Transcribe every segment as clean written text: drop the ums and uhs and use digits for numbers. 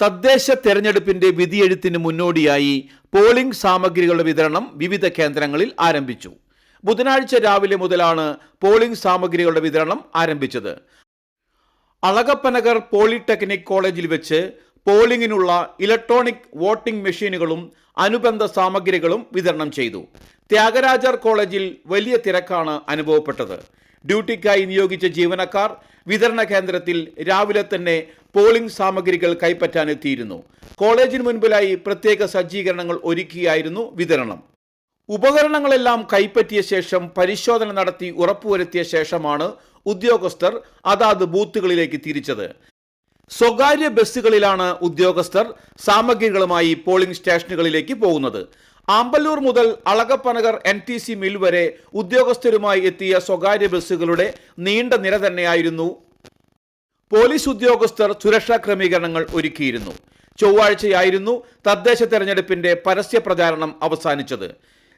തദ്ദേശ തെരഞ്ഞെടുപ്പിന്റെ വിധിയെഴുത്തിന് മുന്നോടിയായി പോളിംഗ് സാമഗ്രികളുടെ വിതരണം വിവിധ കേന്ദ്രങ്ങളിൽ ആരംഭിച്ചു. ബുധനാഴ്ച രാവിലെ മുതലാണ് പോളിംഗ് സാമഗ്രികളുടെ വിതരണം ആരംഭിച്ചത്. അളഗപ്പനഗർ പോളിടെക്നിക് കോളേജിൽ വെച്ച് പോളിംഗിനുള്ള ഇലക്ട്രോണിക് വോട്ടിംഗ് മെഷീനുകളും അനുബന്ധ സാമഗ്രികളും വിതരണം ചെയ്തു. ത്യാഗരാജർ കോളേജിൽ വലിയ തിരക്കാണ് അനുഭവപ്പെട്ടത്. ഡ്യൂട്ടിക്കായി നിയോഗിച്ച ജീവനക്കാർ വിതരണ കേന്ദ്രത്തിൽ രാവിലെ തന്നെ പോളിംഗ് സാമഗ്രികൾ കൈപ്പറ്റാനെത്തിയിരുന്നു. കോളേജിന് മുൻപിലായി പ്രത്യേക സജ്ജീകരണങ്ങൾ ഒരുക്കിയായിരുന്നു വിതരണം. ഉപകരണങ്ങളെല്ലാം കൈപ്പറ്റിയ ശേഷം പരിശോധന നടത്തി ഉറപ്പുവരുത്തിയ ശേഷമാണ് ഉദ്യോഗസ്ഥർ അതാത് ബൂത്തുകളിലേക്ക് തിരിച്ചത്. സ്വകാര്യ ബസ്സുകളിലാണ് ഉദ്യോഗസ്ഥർ സാമഗ്രികളുമായി പോളിംഗ് സ്റ്റേഷനുകളിലേക്ക് പോകുന്നത്. ആമ്പല്ലൂർ മുതൽ അളഗപ്പനഗർ NTC മിൽ വരെ ഉദ്യോഗസ്ഥരുമായി എത്തിയ സ്വകാര്യ ബസ്സുകളുടെ നീണ്ട നിര തന്നെയായിരുന്നു. പോലീസ് ഉദ്യോഗസ്ഥർ സുരക്ഷാ ക്രമീകരണങ്ങൾ ഒരുക്കിയിരുന്നു. ചൊവ്വാഴ്ചയായിരുന്നു തദ്ദേശ തെരഞ്ഞെടുപ്പിന്റെ പരസ്യ പ്രചാരണം അവസാനിച്ചത്.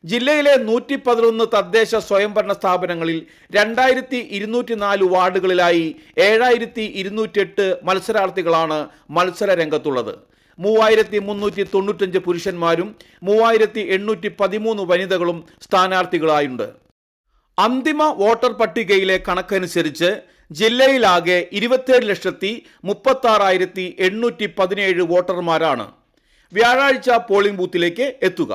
ജില്ലയിലെ 111 തദ്ദേശ സ്വയംഭരണ സ്ഥാപനങ്ങളിൽ 2204 വാർഡുകളിലായി 7208 മത്സരാർത്ഥികളാണ് മത്സര രംഗത്തുള്ളത്. 3395 പുരുഷന്മാരും 3813 വനിതകളും സ്ഥാനാർത്ഥികളായുണ്ട്. അന്തിമ വോട്ടർ പട്ടികയിലെ കണക്കനുസരിച്ച് ജില്ലയിലാകെ 27,36,817 വോട്ടർമാരാണ് വ്യാഴാഴ്ച പോളിംഗ് ബൂത്തിലേക്ക് എത്തുക.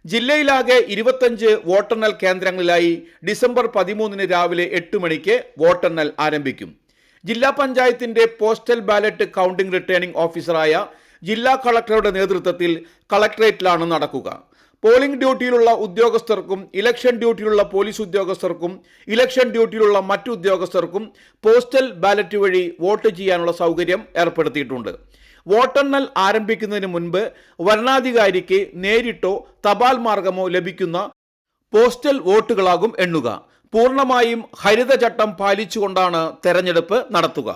ജില്ലയിലാകെ 25 വോട്ടെണ്ണൽ കേന്ദ്രങ്ങളിലായി ഡിസംബർ 13 രാവിലെ 8 മണിക്ക് വോട്ടെണ്ണൽ ആരംഭിക്കും. ജില്ലാ പഞ്ചായത്തിന്റെ പോസ്റ്റൽ ബാലറ്റ് കൗണ്ടിംഗ് റിട്ടേണിംഗ് ഓഫീസറായ ജില്ലാ കളക്ടറുടെ നേതൃത്വത്തിൽ കളക്ടറേറ്റിലാണ് നടക്കുക. പോളിംഗ് ഡ്യൂട്ടിയിലുള്ള ഉദ്യോഗസ്ഥർക്കും ഇലക്ഷൻ ഡ്യൂട്ടിയിലുള്ള പോലീസ് ഉദ്യോഗസ്ഥർക്കും ഇലക്ഷൻ ഡ്യൂട്ടിയിലുള്ള മറ്റു ഉദ്യോഗസ്ഥർക്കും പോസ്റ്റൽ ബാലറ്റ് വഴി വോട്ട് ചെയ്യാനുള്ള സൗകര്യം ഏർപ്പെടുത്തിയിട്ടുണ്ട്. വോട്ടെണ്ണൽ ആരംഭിക്കുന്നതിന് മുൻപ് വരണാധികാരിക്ക് നേരിട്ടോ തപാൽ മാർഗമോ ലഭിക്കുന്ന പോസ്റ്റൽ വോട്ടുകളാകും എണ്ണുക. പൂർണ്ണമായും ഹരിതചട്ടം പാലിച്ചുകൊണ്ടാണ് തെരഞ്ഞെടുപ്പ് നടത്തുക.